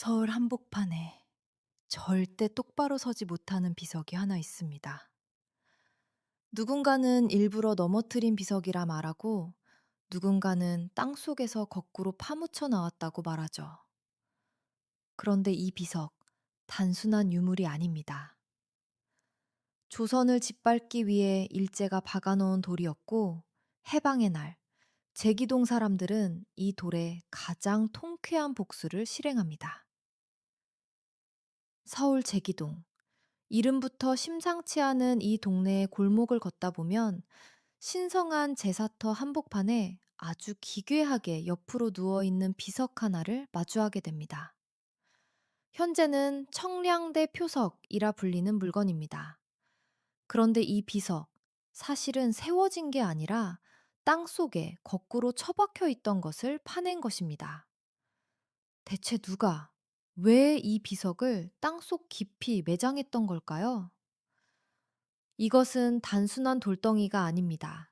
서울 한복판에 절대 똑바로 서지 못하는 비석이 하나 있습니다. 누군가는 일부러 넘어뜨린 비석이라 말하고, 누군가는 땅 속에서 거꾸로 파묻혀 나왔다고 말하죠. 그런데 이 비석, 단순한 유물이 아닙니다. 조선을 짓밟기 위해 일제가 박아놓은 돌이었고, 해방의 날, 제기동 사람들은 이 돌에 가장 통쾌한 복수를 실행합니다. 서울 제기동. 이름부터 심상치 않은 이 동네의 골목을 걷다 보면 신성한 제사터 한복판에 아주 기괴하게 옆으로 누워있는 비석 하나를 마주하게 됩니다. 현재는 청량대 표석이라 불리는 물건입니다. 그런데 이 비석, 사실은 세워진 게 아니라 땅 속에 거꾸로 처박혀 있던 것을 파낸 것입니다. 대체 누가, 왜 이 비석을 땅속 깊이 매장했던 걸까요? 이것은 단순한 돌덩이가 아닙니다.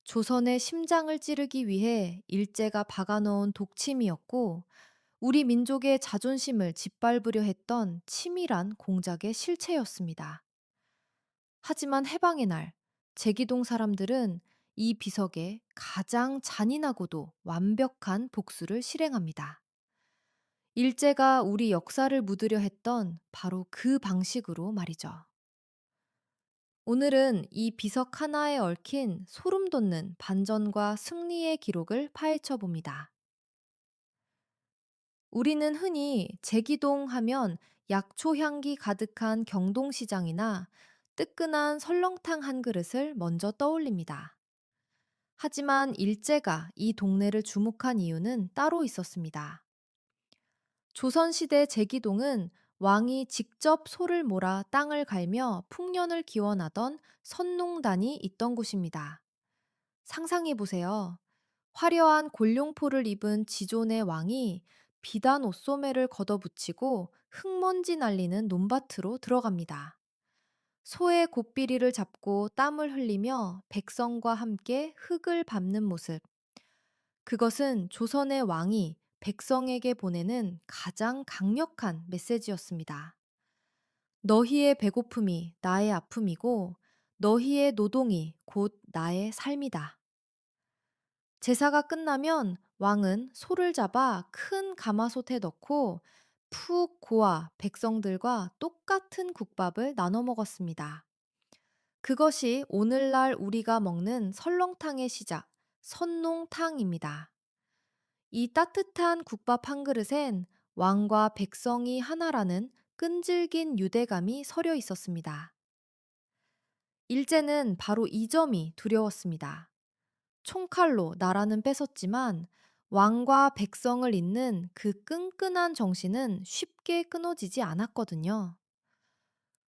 조선의 심장을 찌르기 위해 일제가 박아놓은 독침이었고, 우리 민족의 자존심을 짓밟으려 했던 치밀한 공작의 실체였습니다. 하지만 해방의 날, 제기동 사람들은 이 비석에 가장 잔인하고도 완벽한 복수를 실행합니다. 일제가 우리 역사를 묻으려 했던 바로 그 방식으로 말이죠. 오늘은 이 비석 하나에 얽힌 소름 돋는 반전과 승리의 기록을 파헤쳐 봅니다. 우리는 흔히 제기동 하면 약초 향기 가득한 경동시장이나 뜨끈한 설렁탕 한 그릇을 먼저 떠올립니다. 하지만 일제가 이 동네를 주목한 이유는 따로 있었습니다. 조선시대 제기동은 왕이 직접 소를 몰아 땅을 갈며 풍년을 기원하던 선농단이 있던 곳입니다. 상상해 보세요. 화려한 골룡포를 입은 지존의 왕이 비단 옷소매를 걷어붙이고 흙먼지 날리는 논밭으로 들어갑니다. 소의 곡비리를 잡고 땀을 흘리며 백성과 함께 흙을 밟는 모습. 그것은 조선의 왕이 백성에게 보내는 가장 강력한 메시지였습니다. 너희의 배고픔이 나의 아픔이고, 너희의 노동이 곧 나의 삶이다. 제사가 끝나면 왕은 소를 잡아 큰 가마솥에 넣고 푹 고아 백성들과 똑같은 국밥을 나눠 먹었습니다. 그것이 오늘날 우리가 먹는 설렁탕의 시작, 선농탕입니다. 이 따뜻한 국밥 한 그릇엔 왕과 백성이 하나라는 끈질긴 유대감이 서려 있었습니다. 일제는 바로 이 점이 두려웠습니다. 총칼로 나라는 뺏었지만 왕과 백성을 잇는 그 끈끈한 정신은 쉽게 끊어지지 않았거든요.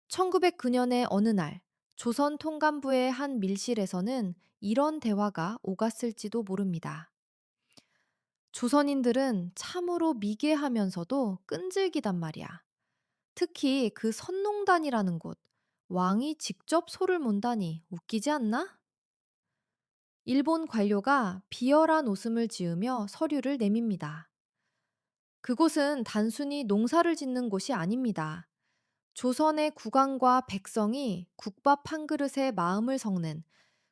1909년의 어느 날, 조선 통감부의 한 밀실에서는 이런 대화가 오갔을지도 모릅니다. 조선인들은 참으로 미개하면서도 끈질기단 말이야. 특히 그 선농단이라는 곳, 왕이 직접 소를 몬다니 웃기지 않나? 일본 관료가 비열한 웃음을 지으며 서류를 내밉니다. 그곳은 단순히 농사를 짓는 곳이 아닙니다. 조선의 국왕과 백성이 국밥 한 그릇에 마음을 섞는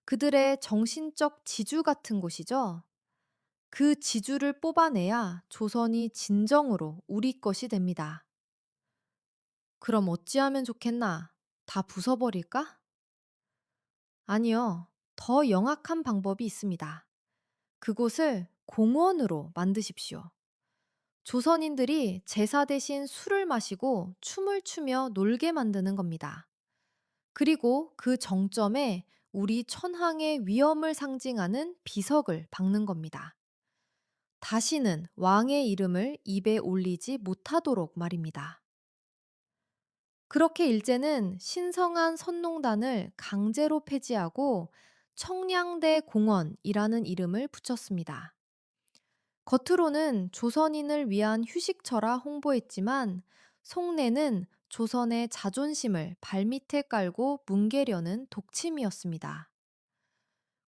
그들의 정신적 지주 같은 곳이죠. 그 지주를 뽑아내야 조선이 진정으로 우리 것이 됩니다. 그럼 어찌하면 좋겠나? 다 부숴버릴까? 아니요. 더 영악한 방법이 있습니다. 그곳을 공원으로 만드십시오. 조선인들이 제사 대신 술을 마시고 춤을 추며 놀게 만드는 겁니다. 그리고 그 정점에 우리 천황의 위엄을 상징하는 비석을 박는 겁니다. 다시는 왕의 이름을 입에 올리지 못하도록 말입니다. 그렇게 일제는 신성한 선농단을 강제로 폐지하고 청량대 공원이라는 이름을 붙였습니다. 겉으로는 조선인을 위한 휴식처라 홍보했지만 속내는 조선의 자존심을 발밑에 깔고 뭉개려는 독침이었습니다.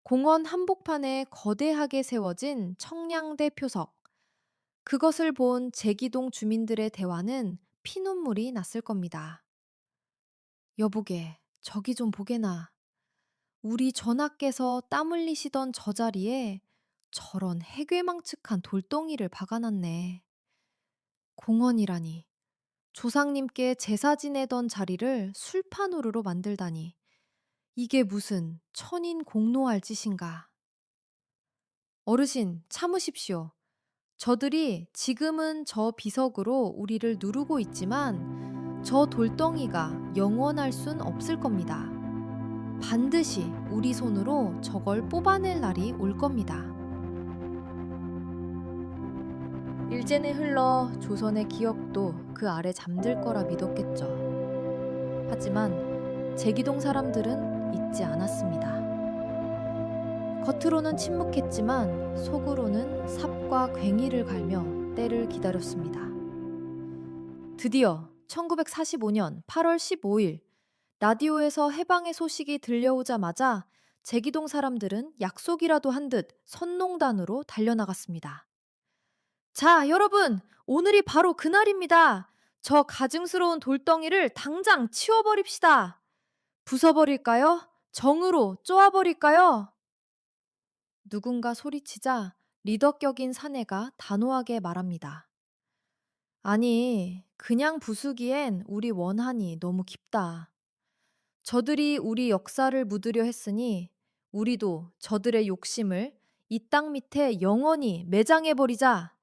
공원 한복판에 거대하게 세워진 청량대 표석. 그것을 본 제기동 주민들의 대화는 피눈물이 났을 겁니다. 여보게, 저기 좀 보게나. 우리 전하께서 땀 흘리시던 저 자리에 저런 해괴망측한 돌덩이를 박아놨네. 공원이라니. 조상님께 제사 지내던 자리를 술판으로 만들다니. 이게 무슨 천인 공노할 짓인가. 어르신, 참으십시오. 저들이 지금은 저 비석으로 우리를 누르고 있지만 저 돌덩이가 영원할 순 없을 겁니다. 반드시 우리 손으로 저걸 뽑아낼 날이 올 겁니다. 일제는 흘러 조선의 기억도 그 아래 잠들 거라 믿었겠죠. 하지만 제기동 사람들은 잊지 않았습니다. 겉으로는 침묵했지만 속으로는 삽과 괭이를 갈며 때를 기다렸습니다. 드디어 1945년 8월 15일 라디오에서 해방의 소식이 들려오자마자 제기동 사람들은 약속이라도 한 듯 선농단으로 달려나갔습니다. 자, 여러분! 오늘이 바로 그날입니다. 저 가증스러운 돌덩이를 당장 치워버립시다. 부숴버릴까요? 정으로 쪼아버릴까요? 누군가 소리치자 리더격인 사내가 단호하게 말합니다. 아니, 그냥 부수기엔 우리 원한이 너무 깊다. 저들이 우리 역사를 묻으려 했으니 우리도 저들의 욕심을 이 땅 밑에 영원히 매장해버리자.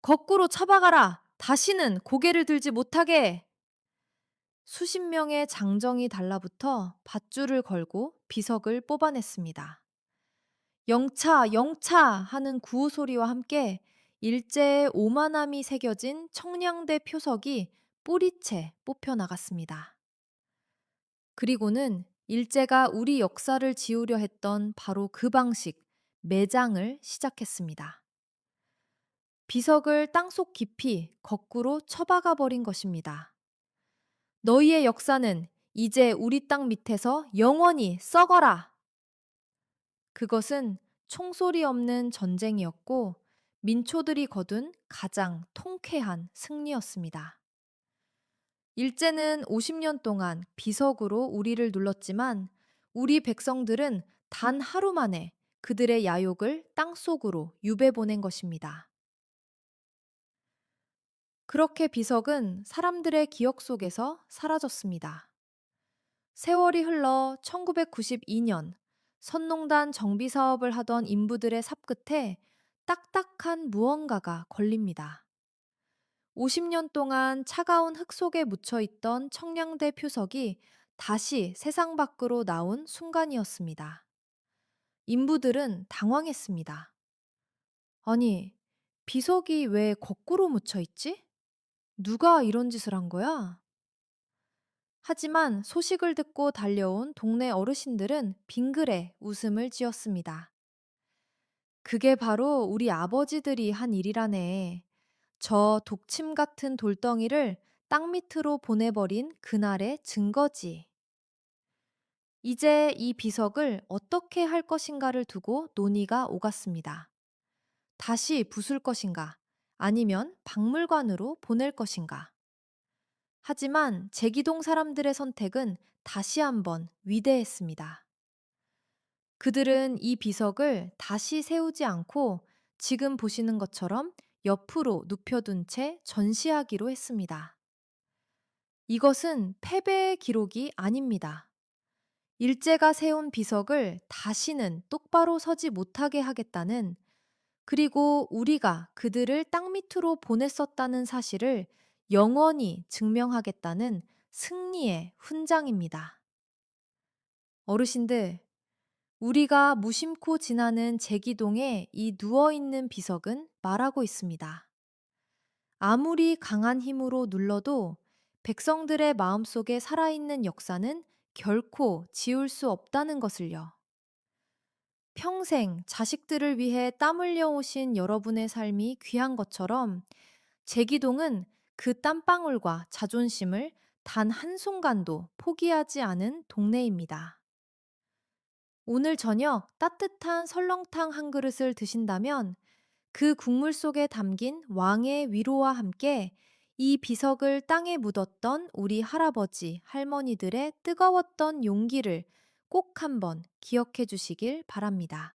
거꾸로 쳐박아라. 다시는 고개를 들지 못하게. 수십 명의 장정이 달라붙어 밧줄을 걸고 비석을 뽑아냈습니다. 영차, 영차 하는 구호 소리와 함께 일제의 오만함이 새겨진 청량대 표석이 뿌리채 뽑혀 나갔습니다. 그리고는 일제가 우리 역사를 지우려 했던 바로 그 방식, 매장을 시작했습니다. 비석을 땅속 깊이 거꾸로 쳐박아 버린 것입니다. 너희의 역사는 이제 우리 땅 밑에서 영원히 썩어라! 그것은 총소리 없는 전쟁이었고 민초들이 거둔 가장 통쾌한 승리였습니다. 일제는 50년 동안 비석으로 우리를 눌렀지만 우리 백성들은 단 하루 만에 그들의 야욕을 땅속으로 유배 보낸 것입니다. 그렇게 비석은 사람들의 기억 속에서 사라졌습니다. 세월이 흘러 1992년 선농단 정비 사업을 하던 인부들의 삽끝에 딱딱한 무언가가 걸립니다. 50년 동안 차가운 흙 속에 묻혀 있던 청량대 표석이 다시 세상 밖으로 나온 순간이었습니다. 인부들은 당황했습니다. 아니, 비석이 왜 거꾸로 묻혀 있지? 누가 이런 짓을 한 거야? 하지만 소식을 듣고 달려온 동네 어르신들은 빙그레 웃음을 지었습니다. 그게 바로 우리 아버지들이 한 일이라네. 저 독침 같은 돌덩이를 땅 밑으로 보내버린 그날의 증거지. 이제 이 비석을 어떻게 할 것인가를 두고 논의가 오갔습니다. 다시 부술 것인가? 아니면 박물관으로 보낼 것인가? 하지만 제기동 사람들의 선택은 다시 한번 위대했습니다. 그들은 이 비석을 다시 세우지 않고 지금 보시는 것처럼 옆으로 눕혀둔 채 전시하기로 했습니다. 이것은 패배의 기록이 아닙니다. 일제가 세운 비석을 다시는 똑바로 서지 못하게 하겠다는, 그리고 우리가 그들을 땅 밑으로 보냈었다는 사실을 영원히 증명하겠다는 승리의 훈장입니다. 어르신들, 우리가 무심코 지나는 제기동의 이 누워있는 비석은 말하고 있습니다. 아무리 강한 힘으로 눌러도 백성들의 마음속에 살아있는 역사는 결코 지울 수 없다는 것을요. 평생 자식들을 위해 땀 흘려 오신 여러분의 삶이 귀한 것처럼 제기동은 그 땀방울과 자존심을 단 한순간도 포기하지 않은 동네입니다. 오늘 저녁 따뜻한 설렁탕 한 그릇을 드신다면 그 국물 속에 담긴 왕의 위로와 함께 이 비석을 땅에 묻었던 우리 할아버지, 할머니들의 뜨거웠던 용기를 꼭 한번 기억해 주시길 바랍니다.